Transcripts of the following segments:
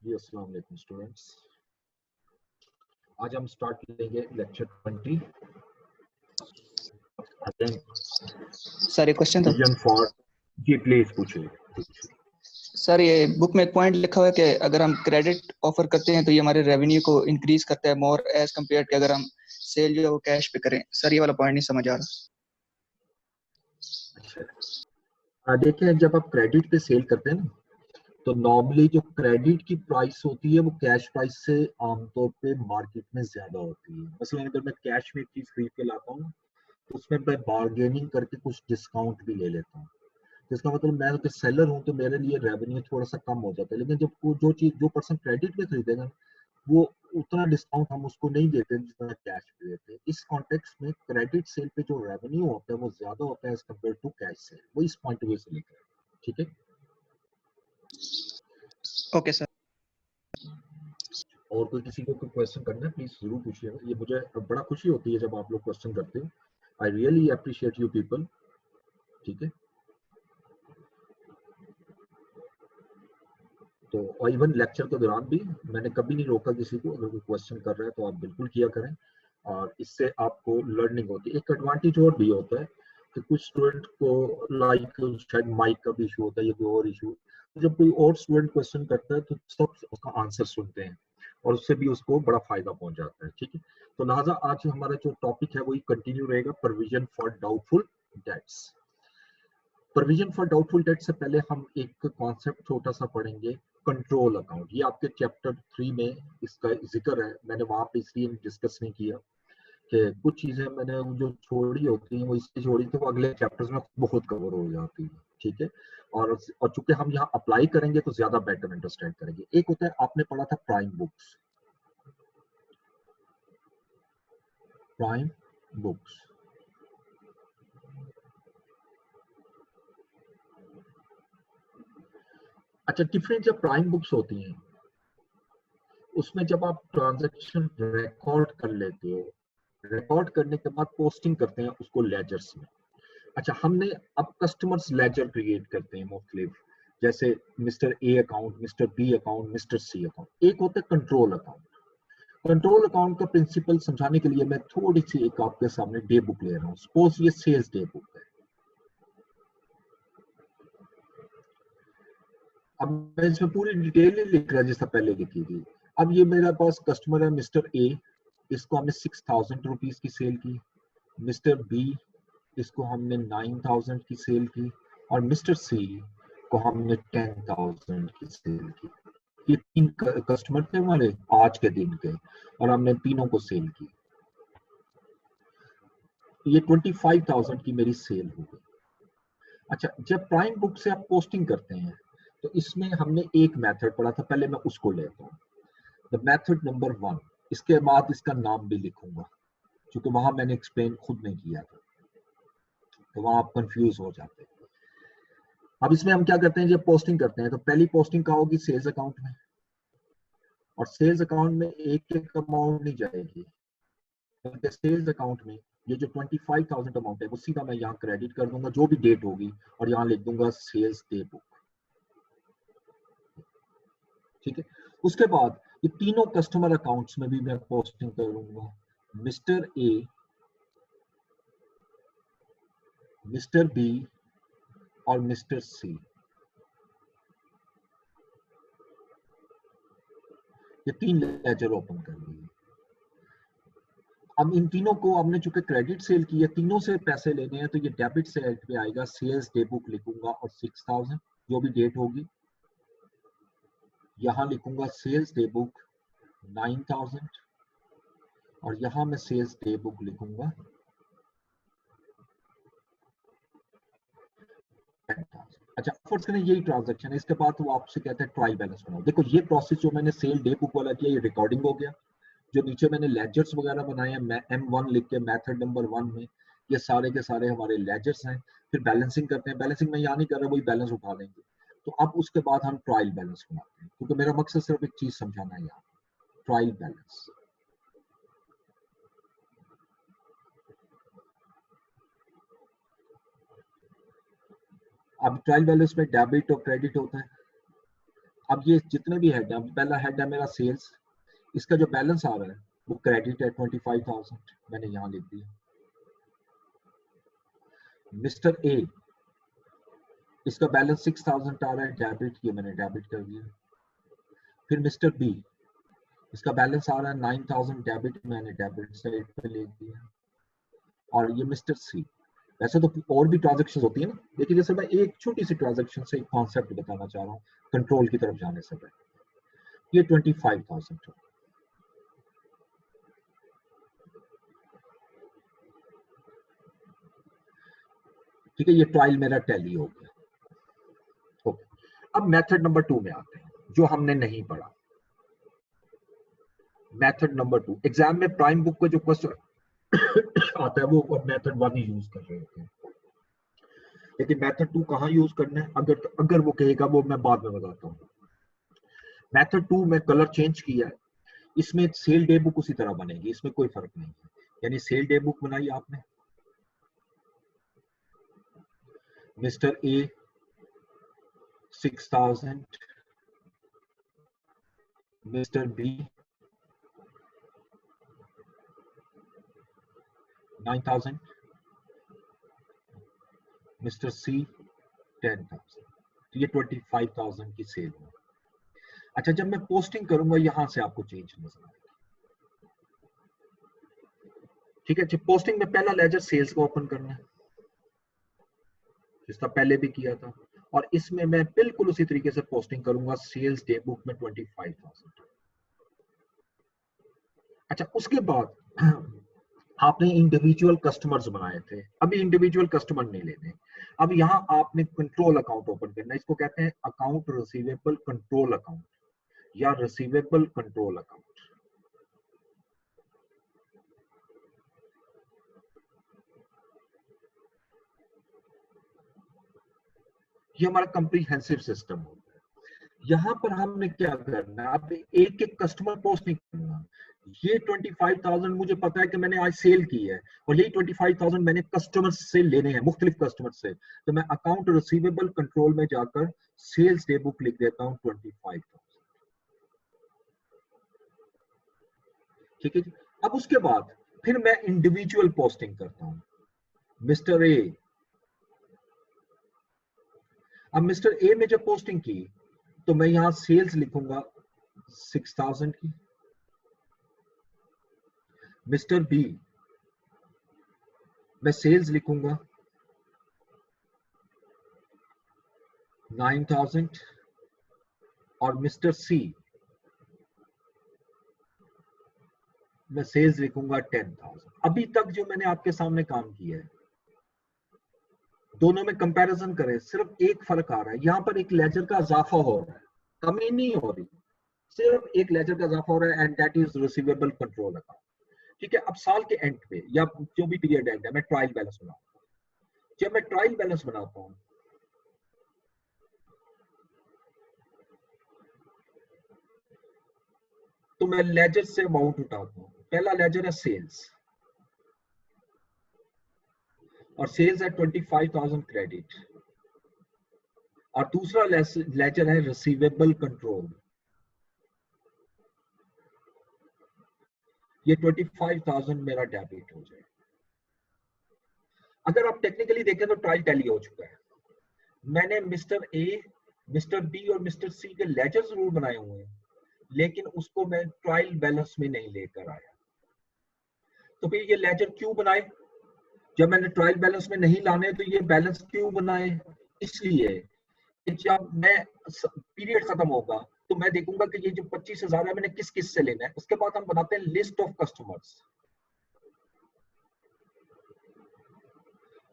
जी अस्सलाम वालेकुम स्टूडेंट्स। आज हम स्टार्ट करेंगे लेक्चर 20 अगेन सर एक क्वेश्चन था विजन फॉर। जी प्लीज पूछिए। सर। ये बुक में एक पॉइंट लिखा हुआ है कि अगर हम क्रेडिट ऑफर करते हैं तो ये हमारे रेवेन्यू को इंक्रीज करता है मोर एज कम्पेयर टू अगर हम सेल जो है वो कैश पे करें। सर ये वाला पॉइंट नहीं समझ आ रहा। अच्छा देखिए, जब आप क्रेडिट पे सेल करते हैं ना, तो नॉर्मली जो क्रेडिट की प्राइस होती है वो कैश प्राइस से आमतौर पे मार्केट में ज्यादा होती है। मसलन अगर मैं कैश में एक चीज खरीद के लाता हूँ तो उसमें मैं बार्गेनिंग करके कुछ डिस्काउंट भी ले लेता हूँ। जिसका मतलब मैं तो सेलर हूँ तो मेरे लिए रेवेन्यू थोड़ा सा कम हो जाता है। लेकिन जब वो जो पर्सन क्रेडिट पे खरीदेगा वो उतना डिस्काउंट हम उसको नहीं देते जितना कैश पे देते हैं। इस कॉन्टेक्स्ट में क्रेडिट सेल पे जो रेवेन्यू होता है वो ज्यादा होता है as compare to cash sale. वो इस पॉइंट ऑफ व्यू से लेकर, ठीक है। Okay sir. और कोई किसी को कोई क्वेश्चन करना है प्लीज जरूर पूछिएगा। ये मुझे बड़ा खुशी होती है जब आप लोग क्वेश्चन करते हो। I really appreciate you people, ठीक है। तो और इवन लेक्चर के दौरान भी मैंने कभी नहीं रोका किसी को। अगर कोई क्वेश्चन कर रहा है तो आप बिल्कुल किया करें, और इससे आपको लर्निंग होती है। एक एडवांटेज और भी होता है कि कुछ स्टूडेंट को लाइक शायद माइक का भी इशू होता है या कोई और इशू। जब कोई और स्टूडेंट क्वेश्चन करता है तो सब उसका आंसर सुनते हैं और उससे भी उसको बड़ा फायदा पहुंच जाता है, ठीक है। तो लिहाजा आज हमारा जो टॉपिक है वही कंटिन्यू रहेगा, provision for doubtful debts. Provision for doubtful debt से पहले हम एक कॉन्सेप्ट छोटा सा पढ़ेंगे, कंट्रोल अकाउंट। ये आपके चैप्टर 3 में इसका जिक्र है। मैंने वहां पे इसलिए डिस्कस नहीं किया कि कुछ चीजें मैंने जो छोड़ी होती हैं वो इसलिए छोड़ी थी, वो अगले चैप्टर्स में बहुत कवर हो जाती है, ठीक है। और चूंकि हम यहाँ अप्लाई करेंगे तो ज्यादा बेटर अंडरस्टैंड करेंगे। एक होता है, आपने पढ़ा था प्राइम बुक्स। प्राइम बुक्स, अच्छा। डिफरेंट जब प्राइम बुक्स होती हैं उसमें जब आप ट्रांजैक्शन रिकॉर्ड कर लेते हो, रिकॉर्ड करने के बाद पोस्टिंग करते हैं उसको लेजर्स में। अच्छा, हमने अब कस्टमर्स लेजर क्रिएट करते हैं मुख्तलिफ, जैसे mister A account, mister B account, mister C account. एक होता है कंट्रोल अकाउंट। कंट्रोल अकाउंट का प्रिंसिपल समझाने के लिए मैं थोड़ी सी एक आपके सामने डे बुक ले रहा हूँ। सपोज ये सेल्स डे बुक है। अब मैं इसमें पूरी डिटेल नहीं लिख रहा जैसा पहले लिखी थी। अब ये मेरे पास कस्टमर है मिस्टर ए, इसको हमने 6000 रुपीज की सेल की। मिस्टर बी, इसको हमने 9000 की सेल की। और मिस्टर सी को हमने 10000 की सेल की। ये तीन कस्टमर थे हमारे आज के दिन के, और हमने तीनों को सेल की। ये 25000 की मेरी सेल हो गई। अच्छा, जब प्राइम बुक से आप पोस्टिंग करते हैं तो इसमें हमने एक मेथड पढ़ा था, पहले मैं उसको लेता हूँ। द मेथड नंबर 1, इसके बाद इसका नाम भी लिखूंगा क्योंकि वहां मैंने एक्सप्लेन खुद नहीं किया था, तो वहां आप कंफ्यूज हो जाते हैं। अब इसमें हम क्या करते हैं, जब पोस्टिंग करते हैं तो पहली पोस्टिंग कहाँ होगी, सेल्स अकाउंट में। और सेल्स अकाउंट में एक एक अमाउंट नहीं जाएगी, बल्कि सेल्स अकाउंट में ये जो 25000 अमाउंट है वो सीधा मैं यहाँ क्रेडिट कर दूंगा जो भी डेट होगी, और यहाँ लिख दूंगा सेल्स डे बुक, ठीक है। उसके बाद ये तीनों कस्टमर अकाउंट्स में भी मैं पोस्टिंग करूंगा। मिस्टर ए, मिस्टर बी और मिस्टर सी, ये तीन लेजर ओपन कर लिए। अब इन तीनों को हमने चूंकि क्रेडिट सेल की है, तीनों से पैसे लेने हैं, तो ये डेबिट सेल पे आएगा। सेल्स डे बुक लिखूंगा और 6000 जो भी डेट होगी, यहाँ लिखूंगा सेल्स डे बुक 9000, और यहाँ मैं सेल्स डे बुक लिखूंगा 10,000। अच्छा, फर्स्ट करें यही ट्रांजैक्शन है। इसके बाद वो आपसे कहते हैं ट्रायल बैलेंस बनाओ। देखो ये प्रोसेस जो मैंने सेल डे बुक वाला किया ये रिकॉर्डिंग हो गया। जो नीचे मैंने लेजर्स वगैरह बनाए हैं, मैं M1 लिख के मेथड नंबर 1 में, ये सारे के सारे हमारे लेजर्स हैं। फिर बैलेंसिंग करते हैं। बैलेंसिंग में यहाँ नहीं कर रहा, वही बैलेंस उठा लेंगे। तो अब उसके बाद हम ट्रायल बैलेंस बनाते हैं, क्योंकि मेरा मकसद सिर्फ एक चीज समझाना है यहाँ, ट्रायल बैलेंस। अब ट्रायल बैलेंस में डेबिट और क्रेडिट होता है। अब ये जितने भी हेड है, पहला हेड है मेरा सेल्स, इसका जो बैलेंस आ रहा है वो क्रेडिट है 25,000, मैंने यहाँ लिख दिया। मिस्टर ए, इसका बैलेंस 6,000 आ रहा है, डेबिट, ये मैंने डेबिट कर दिया। फिर मिस्टर बी, इसका बैलेंस आ रहा है 9,000, डेबिट, मैंने डेबिट साइड पे लिख दिया। और ये मिस्टर सी, वैसे तो और भी ट्रांजैक्शन होती है ना, लेकिन जैसे मैं एक छोटी सी ट्रांजैक्शन से एक कॉन्सेप्ट बताना चाह रहा हूँ कंट्रोल की तरफ जाने से पहले। ये 25,000 है। ठीक है, ये ट्रायल मेरा टैली हो गया। ओके, अब मेथड नंबर 2 में आते हैं जो हमने नहीं पढ़ा। मेथड नंबर 2, एग्जाम में प्राइम बुक का जो क्वेश्चन आता है वो मेथड 1 ही यूज कर रहे होते हैं, लेकिन मेथड 2 कहाँ यूज करना है अगर वो कहेगा, वो मैं बाद में बताता हूँ। मेथड 2 में कलर चेंज किया है, इसमें सेल डे बुक उसी तरह बनेगी, इसमें कोई फर्क नहीं है। यानी सेल डे बुक बनाई आपने, mister A 6,000, mister B 9,000, mister C 10,000, तो ये 25,000 की सेल है। अच्छा, जब मैं पोस्टिंग करूंगा यहां से आपको चेंज नजर आएगा। ठीक है, पोस्टिंग में पहला लेजर सेल्स को ओपन करना है, जिसका पहले भी किया था, और इसमें मैं बिल्कुल उसी तरीके से पोस्टिंग करूंगा, सेल्स डे बुक में 25,000। अच्छा, उसके बाद आपने इंडिविजुअल कस्टमर्स बनाए थे, अभी इंडिविजुअल कस्टमर नहीं लेने। अब यहाँ आपने कंट्रोल अकाउंट ओपन करना है, इसको कहते हैं अकाउंट रिसीवेबल कंट्रोल अकाउंट या रिसीवेबल कंट्रोल अकाउंट। ये हमारा कंप्रीहेंसिव सिस्टम होता है। यहाँ पर हमने क्या करना है, अब एक एक कस्टमर पोस्ट नहीं करना। ये 25,000 मुझे पता है कि मैंने आज सेल की है, और यही 25,000 मैंने कस्टमर से लेने हैं, मुख्तलिफ कस्टमर से, तो मैं अकाउंट रिसीवेबल कंट्रोल में जाकर सेल्स डे बुक लिख देता हूँ 25,000। ठीक है जी। अब उसके बाद फिर मैं इंडिविजुअल पोस्टिंग करता हूँ, मिस्टर ए। अब मिस्टर ए में जब पोस्टिंग की तो मैं यहां सेल्स लिखूंगा 6,000 की। मिस्टर बी मैं सेल्स लिखूंगा 9,000, और मिस्टर सी मैं सेल्स लिखूंगा 10,000। अभी तक जो मैंने आपके सामने काम किया है, दोनों में कंपैरिजन करें, सिर्फ एक फर्क आ रहा है, यहां पर एक लेजर का इजाफा हो रहा है, कमी नहीं हो रही, सिर्फ एक लेजर का इजाफा हो रहा है, and that is receivable control account. ठीक है, अब साल के एंड पे या जो भी पीरियड एंड है, मैं ट्रायल बैलेंस बनाऊंगा। जब मैं ट्रायल बैलेंस बनाता हूं तो मैं लेजर से अमाउंट उठाता हूं। पहला लेजर है सेल्स, और सेल्स है 25,000 क्रेडिट, और दूसरा लेजर है रिसीवेबल कंट्रोल, ये 25,000 मेरा डेबिट हो जाए। अगर आप टेक्निकली देखें तो ट्रायल टैली हो चुका है। मैंने मिस्टर ए, मिस्टर बी और मिस्टर सी के लेजर जरूर बनाए हुए हैं, लेकिन उसको मैं ट्रायल बैलेंस में नहीं लेकर आया। तो फिर ये लेजर क्यों बनाए? जब मैंने ट्रायल बैलेंस में नहीं लाने तो ये बैलेंस क्यों बनाए? इसलिए कि जब मैं पीरियड खत्म होगा तो मैं देखूंगा कि ये जो 25,000 है मैंने किस किस से लेना है। उसके बाद हम बनाते हैं list of customers,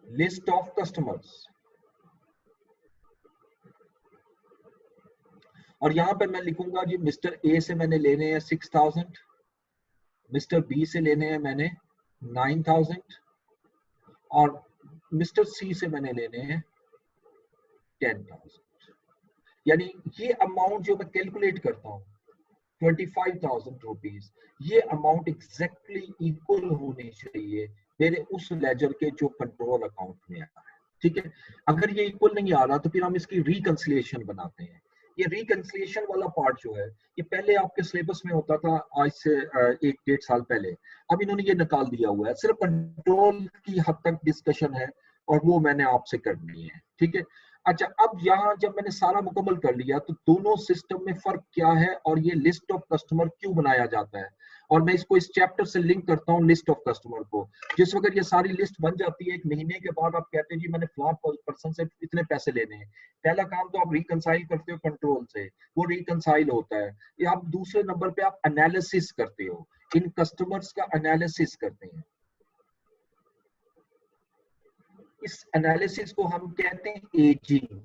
list of customers, और यहां पर मैं लिखूंगा जी मिस्टर ए से मैंने लेने हैं 6,000, मिस्टर बी से लेने हैं मैंने 9,000, और मिस्टर सी से मैंने लेने हैं 10,000। यानी ये अमाउंट जो मैं कैलकुलेट करता हूँ 25,000 रुपीज, ये अमाउंट एग्जैक्टली इक्वल होनी चाहिए मेरे उस लेजर के जो कंट्रोल अकाउंट में आ रहा है। ठीक है, अगर ये इक्वल नहीं आ रहा तो फिर हम इसकी रिकंसिलिएशन बनाते हैं ये रिकंसिलिएशन वाला पार्ट जो है, ये पहले आपके सिलेबस में होता था आज से 1-1.5 साल पहले, अब इन्होंने ये निकाल दिया हुआ है। सिर्फ कंट्रोल की हद तक डिस्कशन है और वो मैंने आपसे करनी है, ठीक है। अच्छा, अब यहाँ जब मैंने सारा मुकम्मल कर लिया तो दोनों सिस्टम में फर्क क्या है और ये लिस्ट ऑफ कस्टमर क्यों बनाया जाता है, और मैं इसको इस चैप्टर से लिंक करता हूँ लिस्ट ऑफ कस्टमर को। जिस वक्त ये सारी लिस्ट बन जाती है, 1 महीने के बाद आप कहते हैं जी मैंने फ्लॉप पर्सन से इतने पैसे लेने हैं, पहला काम तो आप रिकंसाइल करते हो कंट्रोल से, वो रिकंसाइल होता है। या आप दूसरे नंबर पे आप एनालिसिस करते हो, इन कस्टमर्स का एनालिसिस करते हैं। इस एनालिसिस को हम कहते हैं एजिंग।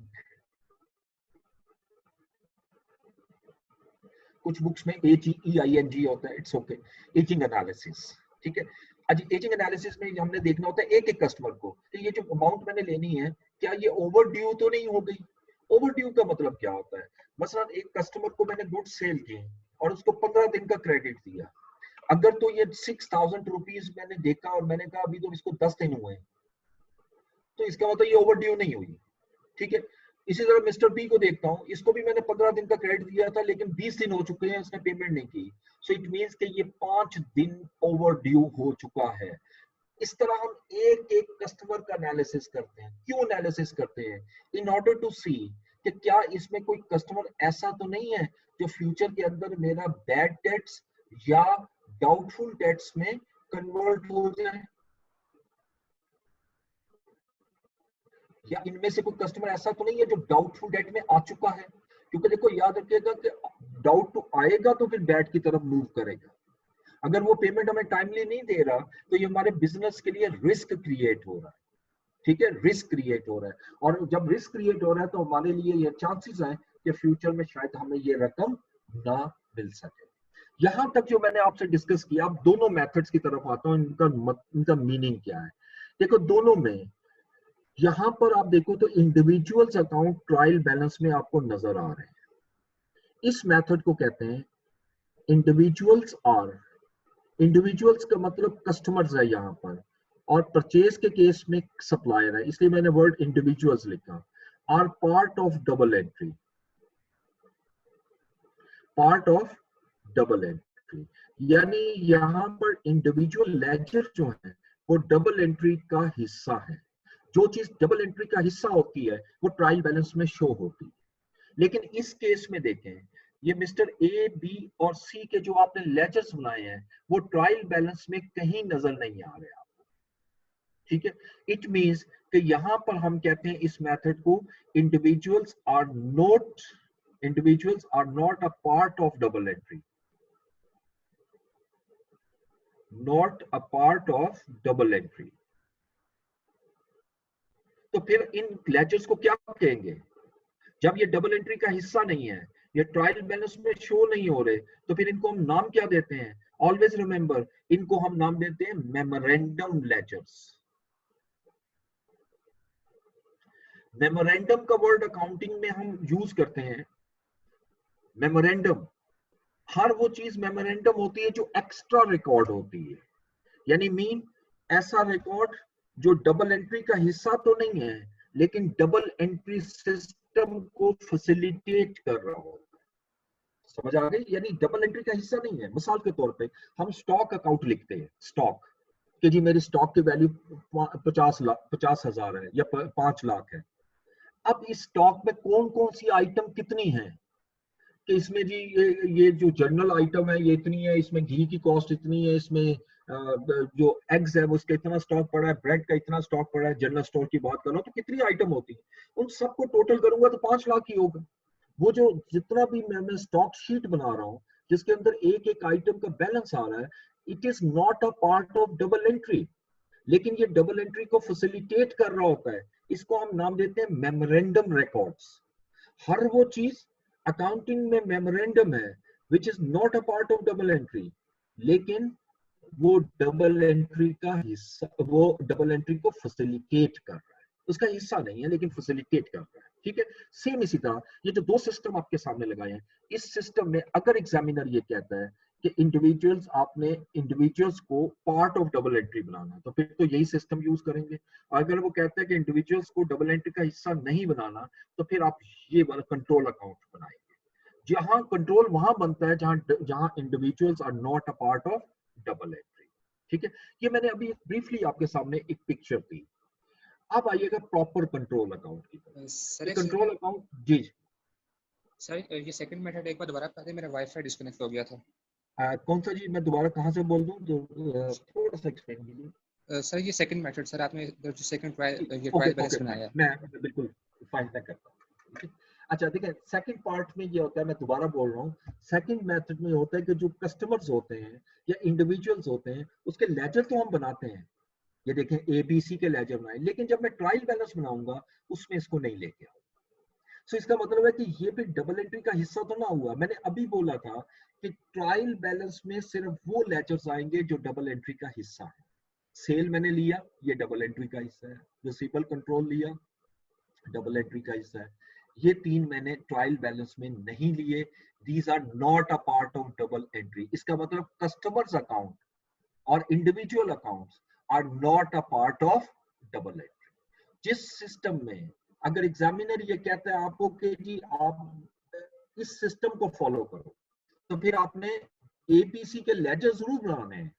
कुछ बुक्स में AGEING होता है, इट्स ओके, एजिंग एनालिसिस, ठीक है। आज एजिंग एनालिसिस में हमने देखना होता है एक एक कस्टमर को, तो ये जो अमाउंट मैंने लेनी है क्या ये ओवर ड्यू तो नहीं हो गई। ओवर ड्यू का मतलब क्या होता है, मसलन एक कस्टमर को मैंने गुड्स सेल किए और उसको 15 दिन का क्रेडिट दिया, अगर तो ये 6000 रुपीज मैंने देखा और मैंने कहा अभी तो इसको 10 दिन हुए, तो इसका मतलब ये ओवर ड्यू नहीं हुई, ठीक है। इसी तरह मिस्टर बी को देखता हूँ, इसको भी मैंने 15 दिन का क्रेडिट दिया था लेकिन 20 दिन हो चुके हैं, उसने पेमेंट नहीं की, सो इट मींस कि ये 5 दिन ओवर ड्यू हो चुका है। इस तरह हम एक एक कस्टमर का एनालिसिस करते हैं। क्यों एनालिसिस करते हैं? इन ऑर्डर टू सी कि क्या इसमें कोई कस्टमर ऐसा तो नहीं है जो फ्यूचर के अंदर मेरा बैड डेट्स या डाउटफुल डेट्स में कन्वर्ट हो जाए, या इनमें से कोई कस्टमर ऐसा तो नहीं है जो डाउटफुल डेट में आ चुका है। क्योंकि देखो याद रखिएगा कि डाउट तो आएगा तो फिर बैड की तरफ मूव करेगा। अगर वो पेमेंट हमें टाइमली नहीं दे रहा तो ये हमारे बिजनेस के लिए रिस्क क्रिएट हो रहा है, ठीक है, रिस्क क्रिएट हो रहा है। और जब रिस्क क्रिएट हो रहा है तो हमारे लिए ये चांसेस हैं कि फ्यूचर में शायद हमें ये रकम ना मिल सके। यहां तक जो मैंने आपसे डिस्कस किया, अब दोनों मेथड्स की तरफ आता हूं, इनका मीनिंग क्या है। देखो दोनों में यहां पर आप देखो तो इंडिविजुअल्स अकाउंट ट्रायल बैलेंस में आपको नजर आ रहे हैं। इस मेथड को कहते हैं इंडिविजुअल्स का मतलब कस्टमर्स है यहाँ पर, और परचेज के केस में सप्लायर है, इसलिए मैंने वर्ड इंडिविजुअल्स लिखा। Are part of double entry, part of double entry, यानी यहाँ पर इंडिविजुअल लेजर जो है वो डबल एंट्री का हिस्सा है। जो चीज डबल एंट्री का हिस्सा होती है वो ट्रायल बैलेंस में शो होती है। लेकिन इस केस में देखें, ये मिस्टर ए, बी और सी के जो आपने लेजर्स बनाए हैं वो ट्रायल बैलेंस में कहीं नजर नहीं आ रहे आपको, ठीक है। इट मींस कि यहां पर हम कहते हैं इस मेथड को individuals are not a part of double entry, not a part of double entry. तो फिर इन लेजर्स को क्या कहेंगे? जब ये डबल एंट्री का हिस्सा नहीं है, ये ट्रायल बैलेंस में शो नहीं हो रहे, तो फिर इनको हम नाम क्या देते हैं? ऑलवेज रिमेंबर, इनको हम नाम देते हैं मेमोरेंडम लेजर्स। मेमोरेंडम का वर्ड अकाउंटिंग में हम यूज करते हैं। मेमोरेंडम, हर वो चीज मेमोरेंडम होती है जो एक्स्ट्रा रिकॉर्ड होती है, यानी मीन ऐसा रिकॉर्ड जो डबल एंट्री का हिस्सा तो नहीं है लेकिन डबल एंट्री सिस्टम को फैसिलिटेट कर रहा होता है। समझ आ गई? यानी डबल एंट्री का हिस्सा नहीं है। मिसाल के तौर पे हम स्टॉक अकाउंट लिखते हैं, स्टॉक कि जी मेरी स्टॉक की वैल्यू 50,000 है या 5 लाख है। अब इस स्टॉक में कौन कौन सी आइटम कितनी है, कि इसमें जी ये जो जनरल आइटम है ये इतनी है, इसमें घी की कॉस्ट इतनी है, इसमें जो एग्स है उसका इतना स्टॉक पड़ा है, ब्रेड का इतना स्टॉक पड़ा है, जनरल स्टोर की बात कर रहा हूँ तो कितनी आइटम होती है, उन सबको टोटल करूंगा तो 5 लाख ही होगा। वो जो जितना भी मैं स्टॉक शीट बना रहा हूँ जिसके अंदर एक एक आइटम का बैलेंस आ रहा है, it is not a part of double entry, लेकिन ये डबल एंट्री को फैसिलिटेट कर रहा होता है। इसको हम नाम देते हैं मेमोरेंडम रिकॉर्ड्स। हर वो चीज अकाउंटिंग में मेमोरेंडम है which is not a part of double entry, लेकिन वो डबल एंट्री का हिस्सा, वो डबल एंट्री को फैसिलिटेट कर रहा है, उसका हिस्सा नहीं है लेकिन फैसिलिटेट कर रहा है, ठीक है। सेम इसी तरह ये जो 2 सिस्टम आपके सामने लगाए हैं, इस सिस्टम में अगर एग्जामिनर ये कहता है कि आपने इंडिविजुअल्स को पार्ट ऑफ डबल एंट्री बनाना, तो फिर तो यही सिस्टम यूज करेंगे। अगर वो कहता है कि इंडिविजुअल्स को डबल एंट्री का हिस्सा नहीं बनाना, तो फिर आप ये वाला कंट्रोल अकाउंट बनाएंगे। जहां कंट्रोल वहां बनता है जहां individuals are not a part of double entry. ठीक है, ये मैंने अभी ब्रीफली आपके सामने एक पिक्चर दी। अब आइएगा प्रॉपर कंट्रोल अकाउंट की तरफ। सर कंट्रोल अकाउंट जी सर ये सेकंड मेथड एक बार दोबारा बता दें, मेरा वाईफाई डिस्कनेक्ट हो गया था। कौन सा जी? मैं दोबारा कहाँ से बोल दूं जो थोड़ा सा एक्सप्लेन कीजिए। सर ये सेकंड मेथड सर, आपने जो सेकंड ट्रायल ये ओके ट्रायल बैलेंस ओके, बनाया है। मैं बिल्कुल फाइन मैं करता हूँ। अच्छा देखिए, सेकंड पार्ट में ये होता है, मैं दोबारा बोल रहा हूँ, सेकंड मेथड में होता है कि जो कस्टमर्स होते हैं या इंडिविजुअल्स होते हैं उसके लेजर तो हम बनाते हैं, ये देखें एबीसी के लेजर बनाए, लेकिन जब मैं ट्रायल बैलेंस बनाऊंगा उसमें इसको नहीं लेके आऊंगा। सो इसका मतलब है कि ये भी डबल एंट्री का हिस्सा तो ना हुआ। मैंने अभी बोला था कि ट्रायल बैलेंस में सिर्फ वो लेजर्स आएंगे जो डबल एंट्री का हिस्सा है। सेल मैंने लिया, ये डबल एंट्री का हिस्सा है। रिसीवेबल कंट्रोल लिया, डबल एंट्री का हिस्सा है। ये तीन मैंने ट्रायल बैलेंस में नहीं लिए। These are not a part of double entry. इसका मतलब कस्टमर्स अकाउंट और individual accounts are not a part of double entry. जिस सिस्टम में अगर एग्जामिनर ये कहता है आपको कि जी आप इस सिस्टम को फॉलो करो, तो फिर आपने एपीसी के लेजर जरूर बनाने हैं,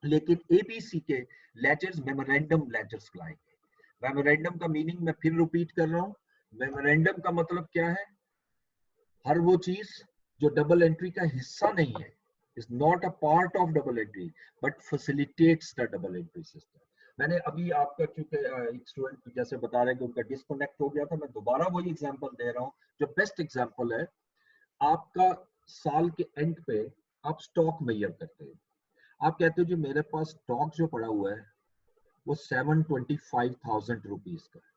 लेकिन एबीसी के लेजर्स मेमोरेंडम लेजर्स लाएंगे। मेमोरेंडम का मीनिंग मैं फिर रिपीट कर रहा हूं, मेमोरेंडम का मतलब क्या है? हर वो चीज जो डबल एंट्री का हिस्सा नहीं है, is not a part of double entry but facilitates the double entry system. मैंने अभी आपका चूंकि एक स्टूडेंट जैसे बता रहे हैं कि उनका डिस्कनेक्ट हो गया था, मैं दोबारा वही एग्जांपल दे रहा हूं जो बेस्ट एग्जांपल है। आपका साल के एंड पे आप स्टॉक मेजर करते हैं, आप कहते हो जो मेरे पास स्टॉक जो पड़ा हुआ है वो 725,000 रुपीज का है।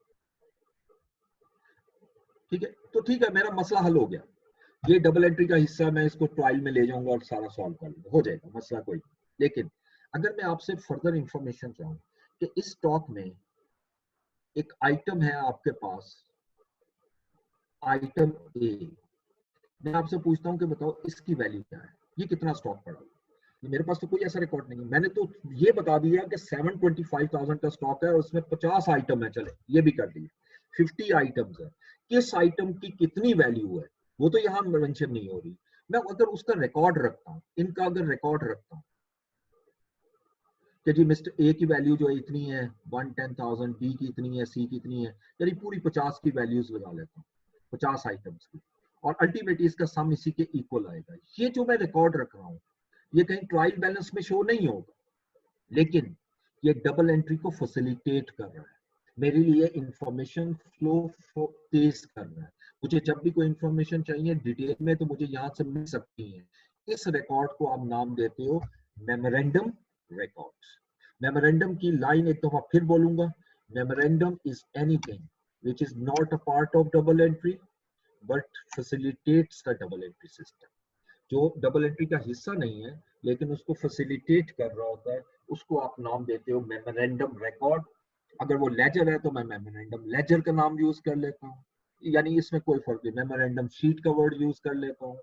ठीक है, तो ठीक है, मेरा मसला हल हो गया। ये डबल एंट्री का हिस्सा, मैं इसको ट्रायल में ले जाऊंगा और सारा सॉल्व कर लूंगा, हो जाएगा, मसला कोई नहीं। लेकिन अगर मैं आपसे फर्दर इंफॉर्मेशन चाहूँ कि इस स्टॉक में एक आइटम है आपके पास, आइटम ए, मैं आपसे पूछता हूँ कि बताओ इसकी वैल्यू क्या है, ये कितना स्टॉक पड़ा हुआ है? मेरे पास तो कोई ऐसा रिकॉर्ड नहीं है। मैंने तो ये बता दिया कि 725,000 का स्टॉक है और उसमें 50 आइटम है, चले ये भी कर दिए, 50 आइटम्स है। किस आइटम की कितनी वैल्यू है वो तो यहाँ मेंशन नहीं हो रही। मैं अगर उसका रिकॉर्ड रखता हूँ, इनका अगर रिकॉर्ड रखता हूँ कि जी मिस्टर ए की वैल्यू जो है इतनी है 110,000, बी की इतनी है, सी की इतनी है, यानी पूरी 50 की वैल्यूज लगा लेता हूँ, 50 आइटम्स की, और अल्टीमेटली इसका सम इसी के इक्वल आएगा। ये जो मैं रिकॉर्ड रख रहा हूँ ये कहीं ट्रायल बैलेंस में शो नहीं होगा, लेकिन ये डबल एंट्री को फैसिलिटेट कर रहा है, मेरे लिए इंफॉर्मेशन फ्लो तेज कर रहा है। मुझे जब भी कोई इंफॉर्मेशन चाहिए डिटेल में तो मुझे यहाँ से मिल सकती है। इस रिकॉर्ड को आप नाम देते हो मेमोरेंडम रिकॉर्ड्स। मेमोरेंडम की लाइन एक दफा फिर बोलूंगा, memorandum is anything which is not a part of double entry but facilitates the double entry system। जो डबल एंट्री का हिस्सा नहीं है लेकिन उसको फैसिलिटेट कर रहा होता है, उसको आप नाम देते हो मेमोरेंडम रिकॉर्ड। अगर वो लेजर है तो मैं मेमोरेंडम लेजर का नाम यूज कर लेता हूँ, यानी इसमें कोई फर्क नहीं, मेमोरेंडम शीट का वर्ड यूज कर लेता हूँ।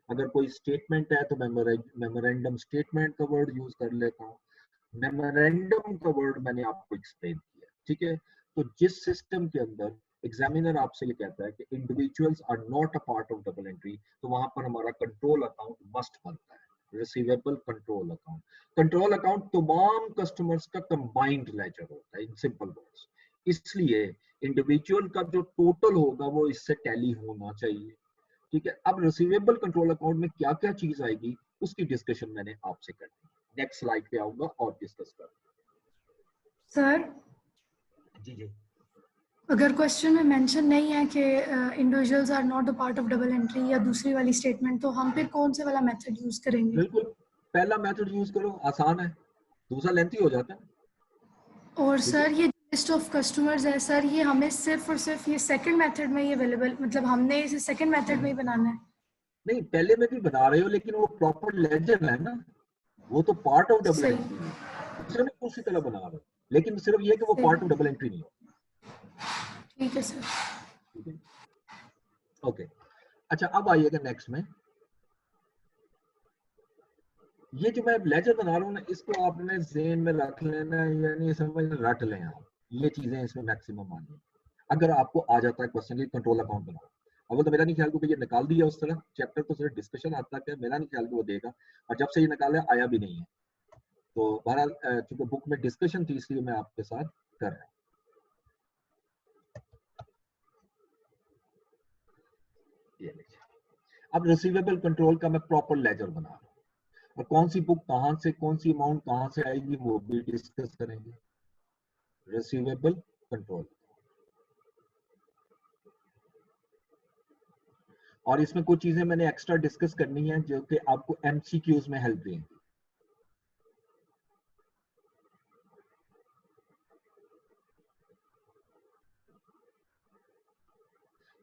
अगर कोई स्टेटमेंट है तो मेमोरेंडम स्टेटमेंट का वर्ड यूज कर लेता हूँ। मेमोरेंडम का वर्ड मैंने आपको एक्सप्लेन किया, ठीक है। तो जिस सिस्टम के अंदर एग्जामिनर आपसे ये कहता है कि individuals are not a part of double entry, तो वहां पर हमारा कंट्रोल अकाउंट मस्ट बनता है, receivable control account. Control account तमाम कस्टमर्स का कंबाइंड लेजर होता है इन सिंपल वर्ड्स, इसलिए इंडिविजुअल का जो टोटल होगा वो इससे टैली होना चाहिए। ठीक है, अब रिसीवेबल कंट्रोल अकाउंट में क्या क्या चीज आएगी उसकी डिस्कशन मैंने आपसे करनी। नेक्स्ट स्लाइड पे आऊंगा और डिस्कस करूंगा। सर जी जी, अगर क्वेश्चन में मेंशन नहीं है कि individuals are not a part of double entry या दूसरी वाली स्टेटमेंट, तो हम फिर कौन से वाला मेथड यूज करेंगे? बिल्कुल पहला मेथड यूज करो, आसान है, दूसरा लेंथी हो जाता है। और सर ये लिस्ट ऑफ कस्टमर्स है सर, ये हमें सिर्फ और सिर्फ ये सेकंड मेथड में ही अवेलेबल, मतलब हमने इसे सेकंड मेथड में ही बनाना है? नहीं, पहले में भी बना रहे हो लेकिन वो प्रॉपर लेजर है ना, वो तो पार्ट ऑफ डबल सही एंट्री है, दूसरे में उसी तरह बना रहे हो, लेकिन सिर्फ ये कि वो पार्ट ऑफ डबल एंट्री नहीं हो। ठीक है सर। ठीक है, ओके। अच्छा अब आइएगा नेक्स्ट में, ये जो मैं लेजर बना रहा हूँ ना, इसको आपने ज़हन में रख लेना है, यानी समझ रट लें आप, ये चीजें इसमें मैक्सिमम आनी है। अगर आपको आ जाता है क्वेश्चन कंट्रोल अकाउंट बनाओ, अव्वल तो मेरा नहीं ख्याल कि ये निकाल दिया उस तरह, चैप्टर तो सिर्फ डिस्कशन आता है, मेरा नहीं ख्याल कि वो देगा, और जब से ये निकाला आया भी नहीं है। तो बहरहाल चूंकि बुक में डिस्कशन थी इसलिए मैं आपके साथ कर रहा हूँ। अब रिसीवेबल कंट्रोल का मैं प्रॉपर लेजर बना रहा हूँ, और कौन सी बुक कहां से, कौन सी अमाउंट कहां से आएगी वो भी डिस्कस करेंगे। रिसीवेबल कंट्रोल, और इसमें कुछ चीजें मैंने एक्स्ट्रा डिस्कस करनी है जो कि आपको एमसीक्यूज में हेल्प देंगी।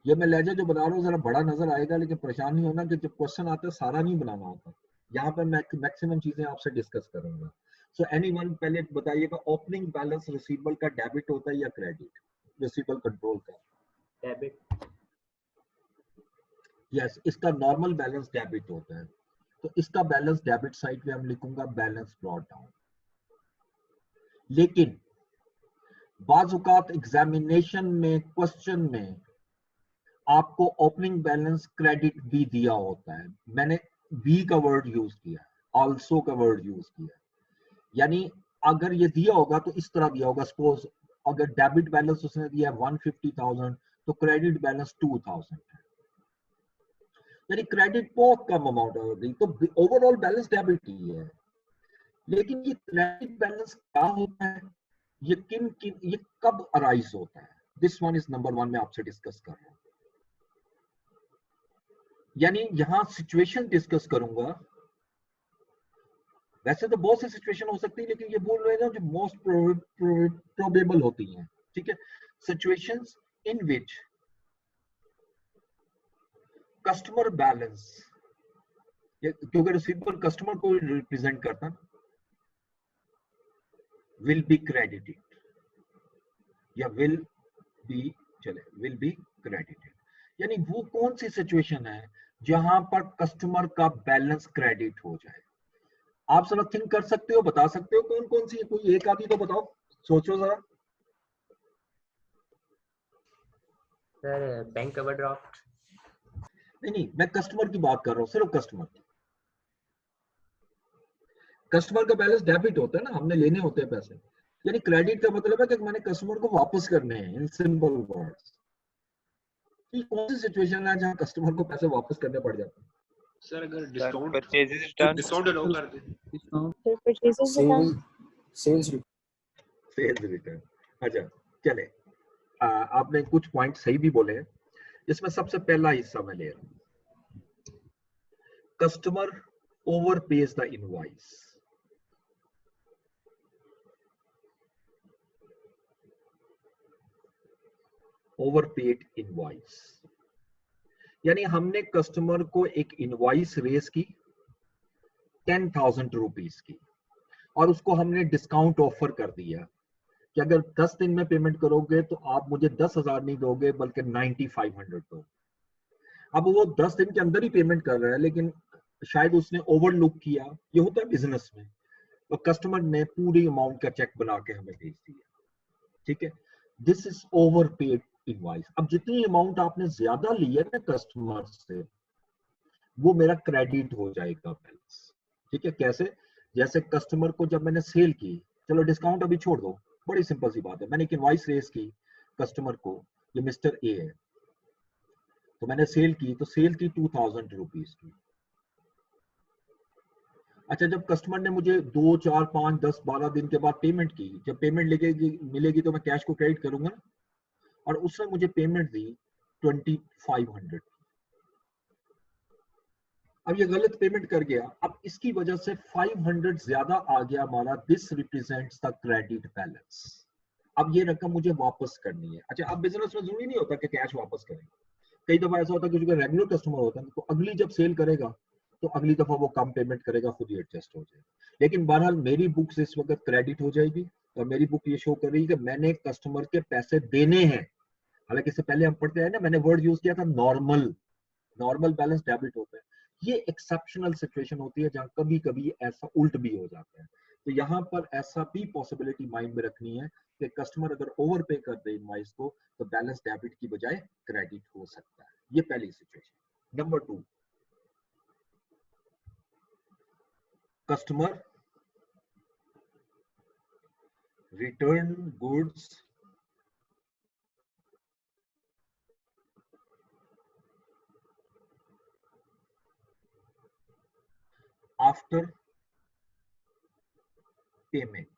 ये मैं लेजर जो बना रहा हूँ जरा बड़ा नजर आएगा, लेकिन परेशान नहीं होना कि जब क्वेश्चन आता है सारा नहीं बनाना होता। यहाँ पर मैं मैक्सिमम चीजें आपसे डिस्कस करूंगा। सो एनीवन पहले बताइएगा, ओपनिंग बैलेंस रिसीवेबल का डेबिट होता है या क्रेडिट? रिसीवेबल कंट्रोल का डेबिट। यस, इसका नॉर्मल बैलेंस डेबिट होता है, तो इसका बैलेंस डेबिट साइड पे हम लिखूंगा बैलेंस ब्रॉट डाउन। लेकिन बाजुकात एग्जामिनेशन में क्वेश्चन में आपको ओपनिंग बैलेंस क्रेडिट भी दिया होता है। मैंने बी का वर्ड यूज किया, ऑल्सो का वर्ड यूज किया, यानी अगर ये दिया होगा तो इस तरह दिया होगा। सपोज अगर डेबिट बैलेंस उसने दिया है 150,000 तो क्रेडिट बैलेंस 2,000 है, यानी क्रेडिट बहुत कम अमाउंट हो गई, तो ओवरऑल बैलेंस डेबिट ही है। लेकिन ये क्रेडिट बैलेंस क्या होता है, ये ये कब अराइज होता है? This one is number one मैं आपसे डिस्कस कर रहा हूं। यानी यहां सिचुएशन डिस्कस करूंगा। वैसे तो बहुत सी सिचुएशन हो सकती है, लेकिन ये बोल रहे हैं जो मोस्ट प्रोबेबल होती हैं, ठीक है। Situations in which customer balance, क्योंकि रिसीवेबल कस्टमर को रिप्रेजेंट करता, विल बी क्रेडिटेड या विल बी क्रेडिटेड, यानी वो कौन सी सिचुएशन है जहां पर कस्टमर का बैलेंस क्रेडिट हो जाए। आप जरा थिंक कर सकते हो, बता सकते हो कौन कौन सी है? कोई एक आदमी तो बताओ, सोचो जरा। Sir bank overdraft. नहीं, मैं कस्टमर की बात कर रहा हूँ, सिर्फ कस्टमर की। कस्टमर का बैलेंस डेबिट होता है ना, हमने लेने होते हैं पैसे, यानी क्रेडिट का मतलब है कि मैंने कस्टमर को वापस करने हैं, इन सिंपल वर्ड्स। कौन सी सिचुएशन है जहां कस्टमर को पैसे वापस करने पड़ जाते हैं? सर अगर discount purchases return, discount allow कर दे, सेल्स रिटर्न। अच्छा चले, आपने कुछ पॉइंट सही भी बोले हैं। इसमें सबसे पहला हिस्सा मैं ले रहा हूं, customer overpays the invoice. Overpaid invoice, यानी हमने कस्टमर को एक इनवॉइस रेज की 10,000 रुपीज की, और उसको हमने डिस्काउंट ऑफर कर दिया कि अगर 10 दिन में पेमेंट करोगे तो आप मुझे 10,000 नहीं दोगे बल्कि 9,500 दो। अब वो 10 दिन के अंदर ही पेमेंट कर रहा है, लेकिन शायद उसने ओवरलुक किया, ये होता है बिजनेस में, तो कस्टमर ने पूरी अमाउंट का चेक बना के हमें भेज दिया, ठीक है। This is overpaid invoice. अब जितनी अमाउंट आपने ज्यादा ली है ना कस्टमर से, वो मेरा क्रेडिट हो जाएगा बैलेंस, ठीक है। कैसे? जैसे कस्टमर को जब मैंने सेल की, चलो डिस्काउंट अभी छोड़ दो, बड़ी सिंपल सी बात है, मैंने एक इनवॉइस रेज की कस्टमर को, ये मिस्टर ए है, तो मैंने सेल की, तो सेल की 2,000 रुपीज की। अच्छा, जब कस्टमर ने मुझे 2, 4, 5, 10, 12 दिन के बाद पेमेंट की, जब पेमेंट मिलेगी तो मैं कैश को क्रेडिट करूंगा, और उसने मुझे पेमेंट दी 2,500। अब ये गलत पेमेंट कर गया, अब इसकी वजह से 500 ज्यादा आ गया हमारा, this represents the credit balance. अब ये रकम मुझे वापस करनी है। अच्छा, अब बिजनेस में जरूरी नहीं होता कि कैश वापस करें, कई दफा ऐसा होता है कि जो रेगुलर कस्टमर होता है तो अगली जब सेल करेगा तो अगली दफा वो कम पेमेंट करेगा, खुद ही एडजस्ट हो जाएगा। लेकिन बहरहाल मेरी बुक से इस वक्त क्रेडिट हो जाएगी, और मेरी बुक ये शो कर रही है कि मैंने कस्टमर के पैसे देने हैं। हालांकि इससे पहले हम पढ़ते हैं ना, मैंने वर्ड यूज किया था नॉर्मल बैलेंस डेबिट होता है। ये एक्सेप्शनल सिचुएशन होती है जहां कभी कभी ऐसा उल्ट भी हो जाता है, तो यहाँ पर ऐसा भी पॉसिबिलिटी माइंड में रखनी है कि कस्टमर अगर ओवर पे कर दे इनवॉइस को तो बैलेंस डेबिट की बजाय क्रेडिट हो सकता है। ये पहली situation. Number 2, customer return goods after payment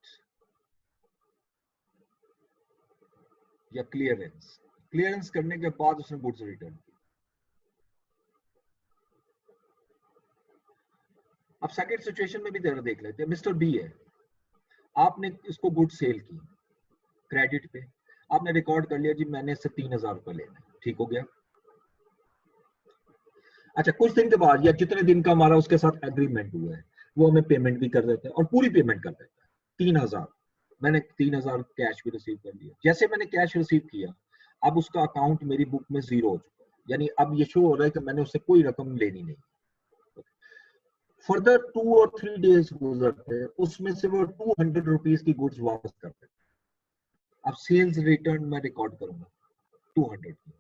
या क्लियरेंस करने के बाद उसने गुड्स रिटर्न की। अब सेकंड सिचुएशन में भी जरा देख लेते हैं। मिस्टर बी है, आपने इसको गुड सेल की क्रेडिट पे, आपने रिकॉर्ड कर लिया जी मैंने इससे 3000 रुपए लेने, ठीक हो गया। अच्छा, कुछ दिन के बाद या कितने दिन का हमारा उसके साथ एग्रीमेंट हुआ है, वो हमें पेमेंट भी कर देते हैं और पूरी पेमेंट कर देते हैं। 3000 मैंने 3000 कैश भी रिसीव कर लिया। जैसे मैंने कैश रिसीव किया, अब उसका अकाउंट मेरी बुक में 0 हो चुका है, यानी अब ये शो हो रहा है कि मैंने उससे कोई रकम लेनी नहीं। फर्दर 2 और 3 डेज गुजरते हैं, उसमें से वो 200 रुपीज की गुड्स वापस करते हैं। अब सेल्स रिटर्न मैं रिकॉर्ड करूंगा 200 की।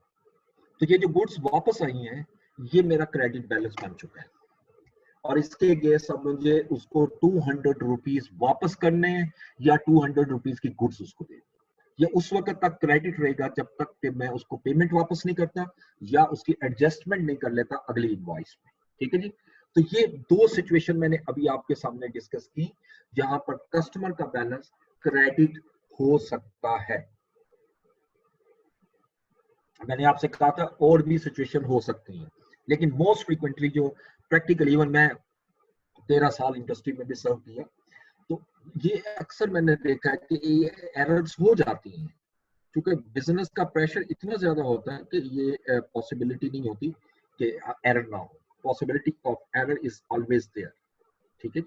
तो ये जो गुड्स वापस आई हैं, ये मेरा क्रेडिट बैलेंस बन चुका है और इसके अगेंस्ट अब मुझे उसको 200 रुपीज वापस करने हैं या 200 रुपीज की गुड्स उसको देनी। ये उस वक्त तक क्रेडिट रहेगा जब तक कि मैं उसको पेमेंट वापस नहीं करता या उसकी एडजस्टमेंट नहीं कर लेता अगली इनवॉइस में। ठीक है जी। तो ये 2 सिचुएशन मैंने अभी आपके सामने डिस्कस की जहां पर कस्टमर का बैलेंस क्रेडिट हो सकता है। मैंने आपसे कहा था और भी सिचुएशन हो सकती हैं, लेकिन मोस्ट फ्रीक्वेंटली जो प्रैक्टिकली, इवन मैं 13 साल इंडस्ट्री में भी सर्व किया, तो ये अक्सर मैंने देखा है कि ये एरर्स हो जाती हैं क्योंकि बिजनेस का प्रेशर इतना ज्यादा होता है कि ये पॉसिबिलिटी नहीं होती कि एरर ना हो। Possibility of error is always there. ठीक है,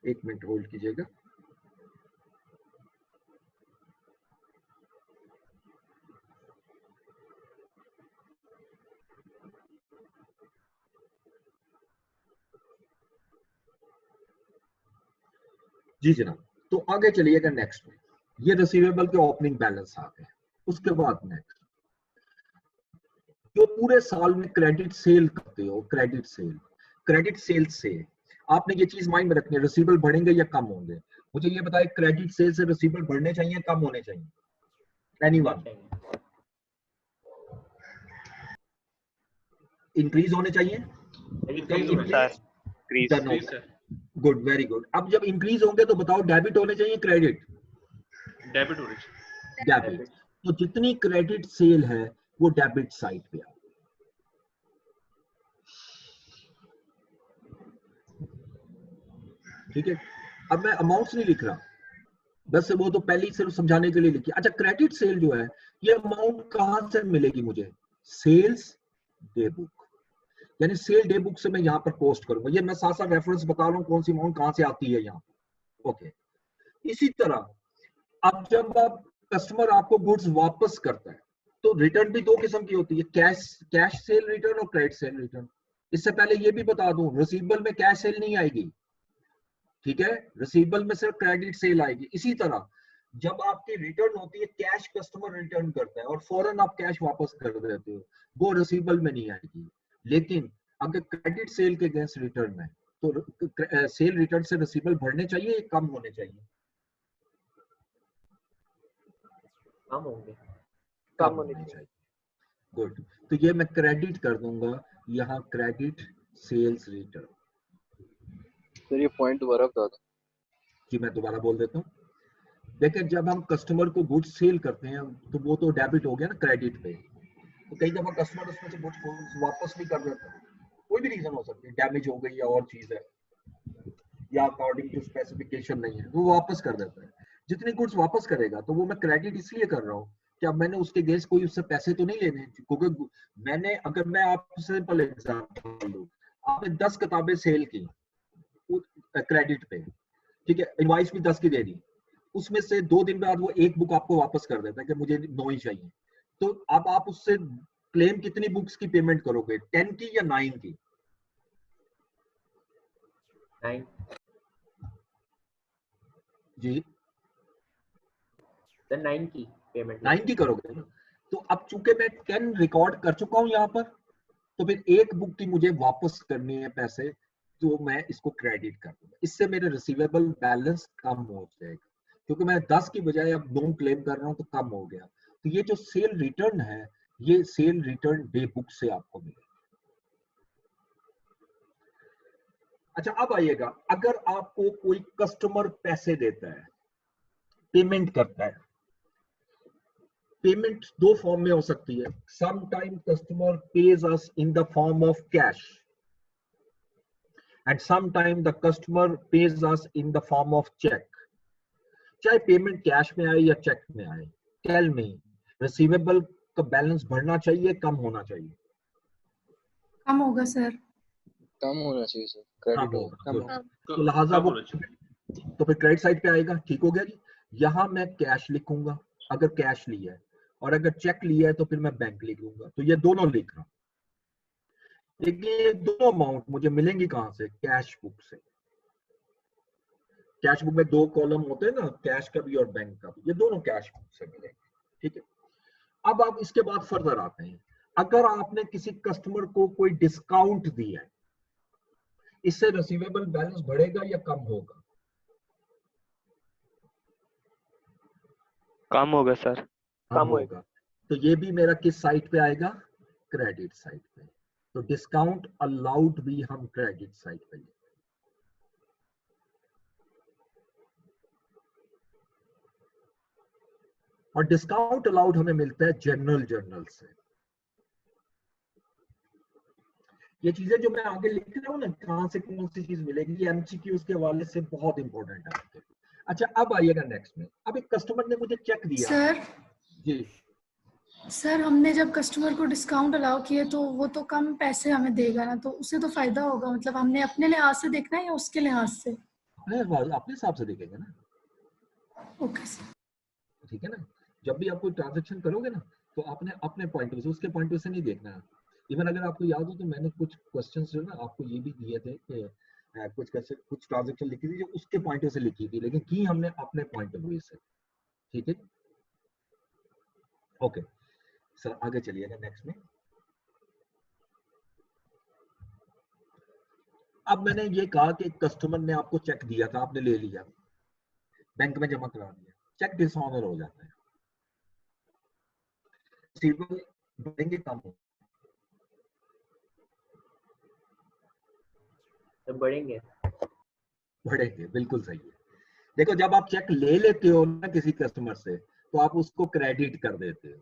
1 मिनट होल्ड कीजिएगा। जी जनाब, तो आगे चलिएगा नेक्स्ट में। ये रिसीवेबल के ओपनिंग बैलेंस आ गए। उसके बाद नेक्स्ट जो पूरे साल में क्रेडिट सेल करते हो, क्रेडिट सेल से आपने ये चीज माइंड में रखनी है, रिसीवेबल बढ़ेंगे या कम होंगे। मुझे ये बताए क्रेडिट सेल से रिसीवेबल बढ़ने चाहिए कम होने चाहिए? एनीवन? इंक्रीज होने चाहिए? Good, very good. अब जब इंक्रीज होंगे तो बताओ डेबिट होने चाहिए क्रेडिट? डेबिट होने चाहिए। डेबिट। तो जितनी क्रेडिट सेल है वो डेबिट साइड पे आ। ठीक है, अब मैं अमाउंट्स नहीं लिख रहा, बस वो तो पहले ही सिर्फ समझाने के लिए लिखी। अच्छा, क्रेडिट सेल जो है ये अमाउंट कहां से मिलेगी मुझे? सेल्स डे बुक, यानी सेल डे बुक से मैं यहाँ पर पोस्ट करूंगा। ये मैं साथ साथ रेफरेंस बता रहा हूँ कौन सी अमाउंट कहां से आती है यहाँ। ओके, इसी तरह अब जब आप कस्टमर आपको गुड्स वापस करता है तो रिटर्न भी 2 किस्म की होती है, कैश सेल रिटर्न और क्रेडिट सेल रिटर्न। इससे पहले ये भी बता दूं, रिसीवेबल में कैश सेल नहीं आएगी। ठीक है, रिसीवेबल में सिर्फ क्रेडिट सेल आएगी। इसी तरह जब आपकी रिटर्न होती है, कैश कस्टमर रिटर्न करता है और फौरन आप कैश वापस कर देते हो, वो रिसीवेबल में नहीं आएगी। लेकिन अगर क्रेडिट सेल के अगेंस्ट रिटर्न है तो सेल रिटर्न से रिसीवेबल बढ़ने चाहिए या कम होने चाहिए? कम होंगे। कम होने चाहिए। गुड, तो ये मैं क्रेडिट कर दूंगा यहाँ, क्रेडिट सेल्स रिटर्न। सर ये पॉइंट दोबारा बता दो। कि मैं दोबारा बोल देता हूँ। देखिए, जब हम कस्टमर को गुड्स सेल करते हैं तो वो तो डेबिट हो गया ना क्रेडिट पे। तो कई दफा कस्टमर उसमें से गुड्स वापस भी कर देता है, कोई भी रीजन हो सकती है, डैमेज हो गई या और चीज है या अकॉर्डिंग टू स्पेसिफिकेशन नहीं है, वो वापस कर देता है। जितनी गुड्स वापस करेगा तो वो मैं क्रेडिट इसलिए कर रहा हूँ कि अब मैंने उसके अगेंस्ट कोई उससे पैसे तो नहीं लेने, क्योंकि मैंने, अगर मैं आपसे सिंपल एग्जांपल दूं, आपने 10 किताबें सेल की क्रेडिट पे, ठीक है, इनवॉइस भी 10 की दे दी, उसमें से 2 दिन बाद वो एक बुक आपको वापस कर देता है कि मुझे 9 ही चाहिए। तो अब आप उससे क्लेम कितनी बुक्स की पेमेंट करोगे, 10 की या 9 की? 9 जी सर, 9 की। पेमेंट 90 करोगे ना, तो अब चूंकि मैं 10 रिकॉर्ड कर चुका हूं यहाँ पर, तो फिर एक बुक की मुझे वापस करनी है पैसे, तो मैं इसको क्रेडिट कर दूंगा। इससे मेरे रिसीवेबल बैलेंस कम हो जाएगा, क्योंकि मैं 10 की बजाय अब 9 क्लेम कर रहा हूँ तो कम हो गया। तो ये जो सेल रिटर्न है, ये सेल रिटर्न डे बुक से आपको मिलेगा। अच्छा, अब आइएगा, अगर आपको कोई कस्टमर पैसे देता है, पेमेंट करता है, पेमेंट दो फॉर्म में हो सकती है। Some time customer pays us in the form of cash and some time the customer pays us in the form of cheque. चाहे पेमेंट कैश में आए या चेक में आए, टेल मी, रिसीवेबल का बैलेंस बढ़ना चाहिए, कम होना चाहिए? कम होगा सर। कम होना चाहिए सर, कम क्रेडिट होगा। होगा। Good. तो लिहाजा वो तो फिर क्रेडिट साइड पे आएगा। ठीक हो गया जी। यहाँ मैं कैश लिखूंगा अगर कैश लिया है, और अगर चेक लिया है तो फिर मैं बैंक लिख लूंगा। तो ये दोनों लिख रहा हूं, लेकिन ये दोनों अमाउंट मुझे मिलेंगी कहां से? कैश बुक से। कैश बुक में दो कॉलम होते हैं ना, कैश का भी और बैंक का भी, ये दोनों कैश बुक से मिलेंगे। ठीक है, अब आप इसके बाद फर्दर आते हैं। अगर आपने किसी कस्टमर को कोई डिस्काउंट दिया है, इससे रिसीवेबल बैलेंस बढ़ेगा या कम होगा? कम होगा सर। कम होगा। तो ये भी मेरा किस साइड पे आएगा? क्रेडिट साइड पे। तो डिस्काउंट अलाउड भी हम क्रेडिट साइड पे लेंगे। और डिस्काउंट अलाउड हमें मिलता है जनरल जर्नल से। ये चीजें जो मैं आगे लिख रहा हूँ ना, कहां से कौन सी चीज मिलेगी, ये एमसीक्यूज के हवाले से बहुत इंपॉर्टेंट है। अच्छा, अब आइएगा नेक्स्ट में। अब एक कस्टमर ने मुझे चेक दिया सर जी। सर हमने जब कस्टमर को डिस्काउंट अलाउ किए तो वो तो कम पैसे हमें देगा ना, तो उससे तो फायदा होगा। मतलब हमने अपने लिहाज से देखना है या उसके लिहाज से? अपने हिसाब से देखेंगे ना। Okay sir. ठीक है ना, जब भी आप कोई ट्रांजेक्शन करोगे ना, तो आपने अपने पॉइंट ऑफ व्यू से, उसके पॉइंट ऑफ व्यू से नहीं देखना है। इवन अगर आपको याद हो तो मैंने कुछ क्वेश्चंस जो ना आपको ये भी दिए थे कि कुछ ट्रांजेक्शन लिखी थी जो उसके पॉइंट ऑफ व्यू से लिखी थी, लेकिन की हमने अपने पॉइंट ऑफ व्यू से। ठीक है, ओके सर, आगे चलिएगा नेक्स्ट में। अब मैंने ये कहा कि कस्टमर ने आपको चेक दिया था, आपने ले लिया, बैंक में जमा करा दिया, चेक डिसऑनर हो जाता है, रिसीवेबल बढ़ेंगे कम हो? तो बढ़ेंगे। बढ़ेंगे, बिल्कुल सही है। देखो, जब आप चेक ले लेते हो ना किसी कस्टमर से, तो आप उसको क्रेडिट कर देते हो।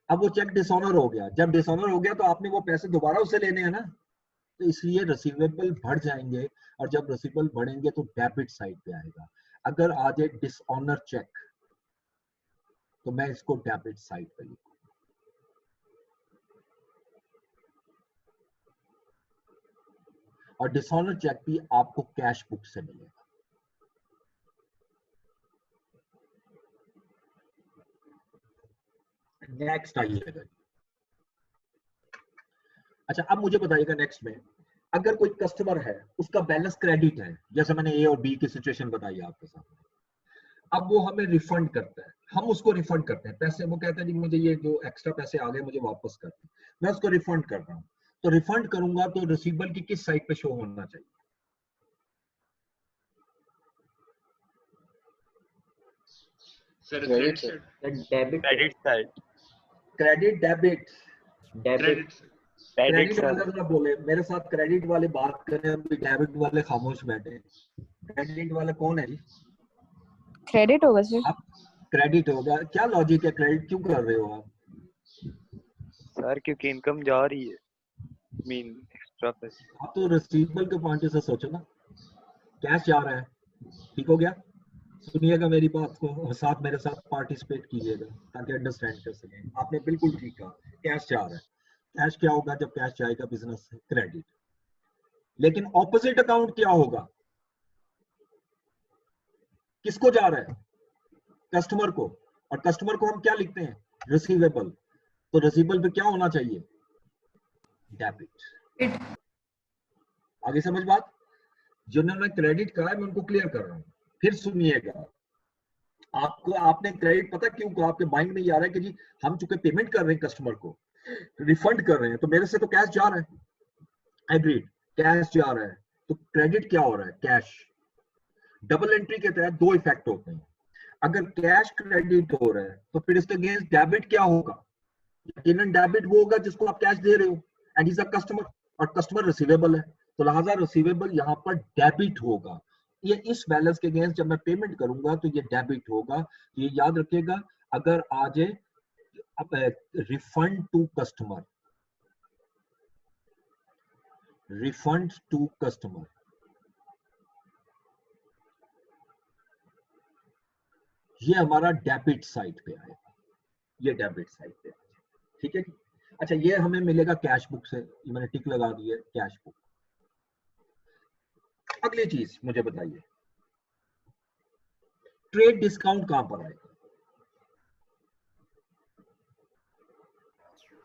अब वो चेक डिसऑनर हो गया, जब डिसऑनर हो गया तो आपने वो पैसे दोबारा उससे लेने हैं ना, तो इसलिए रिसीवेबल बढ़ जाएंगे। और जब रिसीवेबल बढ़ेंगे तो डेबिट साइड पे आएगा। अगर आ जाए डिसऑनर चेक, तो मैं इसको डेबिट साइड पे लिखूं। और डिसऑनर चेक भी आपको कैश बुक से मिलेगा। नेक्स्ट आइएगा। अच्छा, अब मुझे बताइएगा नेक्स्ट में, अगर कोई कस्टमर है, उसका बैलेंस क्रेडिट है, जैसे मैंने ए और बी की सिचुएशन बताई आपके सामने। अब वो हमें रिफंड करता है, हम उसको रिफंड करते हैं पैसे। वो कहता है जी मुझे ये जो एक्स्ट्रा पैसे आ गए मुझे वापस कर दो, मैं उसको रिफंड कर रहा हूँ। तो रिफंड करूंगा तो रिसीवेबल की किस साइड पे शो होना चाहिए? Sir credit debit credit side. Credit, debit? Debit credit वाले जरा बोले मेरे साथ, क्रेडिट वाले बात करें, अभी डेबिट वाले खामोश बैठे। क्रेडिट वाला कौन है जी? क्रेडिट होगा सर। आप क्रेडिट होगा, क्या लॉजिक है? क्रेडिट क्यों कर रहे हो आप? सर क्योंकि इनकम जा रही है, मीन एक्स्ट्रा पैसे। आप तो रिसीवेबल के पॉइंट से सोचो ना, कैश जा रहा है। ठीक हो गया, सुनिएगा मेरी बात को और साथ मेरे साथ पार्टिसिपेट कीजिएगा ताकि अंडरस्टैंड कर सकें। आपने बिल्कुल ठीक कहा, कैश जा रहा है। कैश क्या होगा जब कैश जाएगा बिजनेस से? क्रेडिट। लेकिन ऑपोजिट अकाउंट क्या होगा? किसको जा रहा है? कस्टमर को। और कस्टमर को हम क्या लिखते हैं? रिसीवेबल। तो रिसीवेबल पे क्या होना चाहिए? डेबिट। आगे समझ बात? जिन्होंने क्रेडिट कहा है मैं उनको क्लियर कर रहा हूं, फिर सुनिएगा। आपको आपने क्रेडिट पता क्यों कहा, आपके माइंड में ये आ रहा है कि जी हम चूंकि पेमेंट कर रहे हैं कस्टमर को, रिफंड कर रहे हैं, तो मेरे से तो कैश जा रहा है, एग्रीड, कैश जा रहा है, तो क्रेडिट क्या हो रहा है, कैश। डबल एंट्री के तहत दो इफेक्ट होते हैं, अगर कैश क्रेडिट हो रहा है तो फिर इसके अगेंस्ट डेबिट क्या होगा, यकीनन डेबिट वो होगा जिसको आप कैश दे रहे हो, एंड इज अ कस्टमर, और कस्टमर रिसीवेबल है, तो लिहाजा रिसीवेबल यहाँ पर डेबिट होगा। ये इस बैलेंस के अगेंस्ट जब मैं पेमेंट करूंगा तो ये डेबिट होगा। ये याद रखिएगा, अगर आ जाए refund to customer, refund to customer, ये हमारा डेबिट साइड पे आएगा, ये डेबिट साइड पे आएगा, ठीक है। अच्छा, ये हमें मिलेगा कैश बुक से, ये मैंने टिक लगा दी है कैश बुक। अगली चीज मुझे बताइए, ट्रेड डिस्काउंट कहां पर आएगा?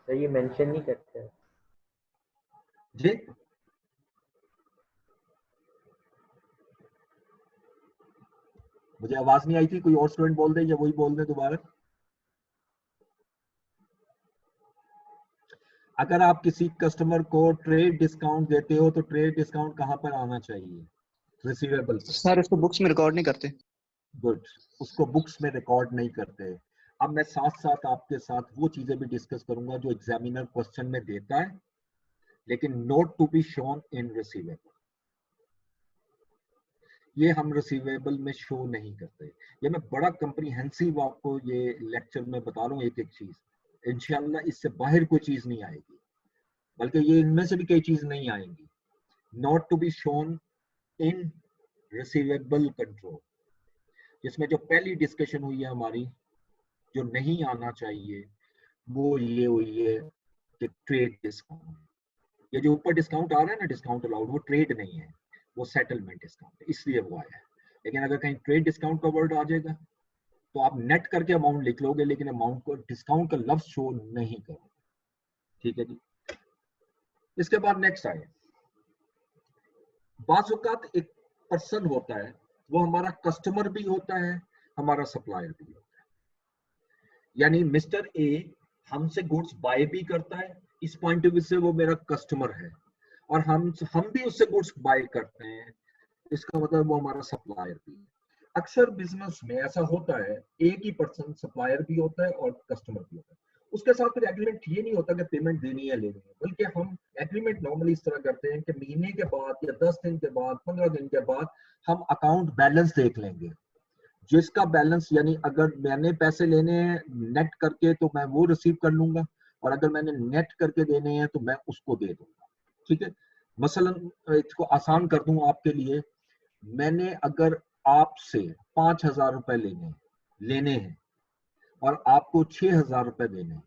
तो ये मेंशन नहीं करते हैं जी, मुझे आवाज नहीं आई थी, कोई और स्टूडेंट बोल दे या वही बोल दे दोबारा। अगर आप किसी कस्टमर को ट्रेड डिस्काउंट देते हो तो ट्रेड डिस्काउंट कहां पर आना चाहिए? रिसीवेबल पर। सर इसको बुक्स में रिकॉर्ड नहीं करते। गुड, उसको बुक्स में रिकॉर्ड नहीं करते। अब मैं साथ साथ आपके साथ वो चीजें भी डिस्कस करूंगा जो एग्जामिनर क्वेश्चन में देता है, लेकिन not to be shown in receivable, ये हम रिसीवेबल में शो नहीं करते। ये मैं बड़ा कम्प्रीहेंसिव आपको ये लेक्चर में बता रहा हूँ, एक एक चीज, इंशाल्लाह इससे बाहर कोई चीज नहीं आएगी, बल्कि ये इनमें से भी कई चीज नहीं आएंगी। Not to be shown in receivable control, जिसमें जो पहली डिस्कशन हुई है हमारी, जो नहीं आना चाहिए वो ये हुई है कि ट्रेड डिस्काउंट, ये जो ऊपर डिस्काउंट आ रहा है ना, डिस्काउंट अलाउड, वो ट्रेड नहीं है, वो सेटलमेंट डिस्काउंट है, इसलिए वो आया है। लेकिन अगर कहीं ट्रेड डिस्काउंट का वर्ड आ जाएगा तो आप नेट करके अमाउंट लिख लोगे, लेकिन अमाउंट को डिस्काउंट का लफ्ज शो नहीं करोगे, ठीक है जी। इसके बाद नेक्स्ट आए, बाज़ औक़ात एक पर्सन होता है, वो हमारा कस्टमर भी होता है, हमारा सप्लायर भी होता है। यानी मिस्टर ए हमसे गुड्स बाय भी करता है, इस पॉइंट ऑफ व्यू से वो मेरा कस्टमर है, और हम भी उससे गुड्स बाय करते हैं, इसका मतलब वो हमारा सप्लायर भी है। अक्सर बिजनेस में ऐसा होता है, एक ही पर्सन सप्लायर भी होता है और कस्टमर भी होता है। उसके साथ फिर एग्रीमेंट ये नहीं होता कि पेमेंट देनी है लेनी है, बल्कि हम एग्रीमेंट नॉर्मली इस तरह करते हैं कि महीने के बाद या 10 दिन के बाद, 15 दिन के बाद हम अकाउंट बैलेंस देख लेंगे, जिसका बैलेंस, यानी अगर मैंने पैसे लेने हैं नेट करके तो मैं वो रिसीव कर लूंगा, और अगर मैंने नेट करके देने हैं तो मैं उसको दे दूंगा, ठीक है। मसलन इसको आसान कर दूं आपके लिए, मैंने अगर आपसे 5,000 रुपए लेने हैं और आपको 6,000 रुपए देने हैं,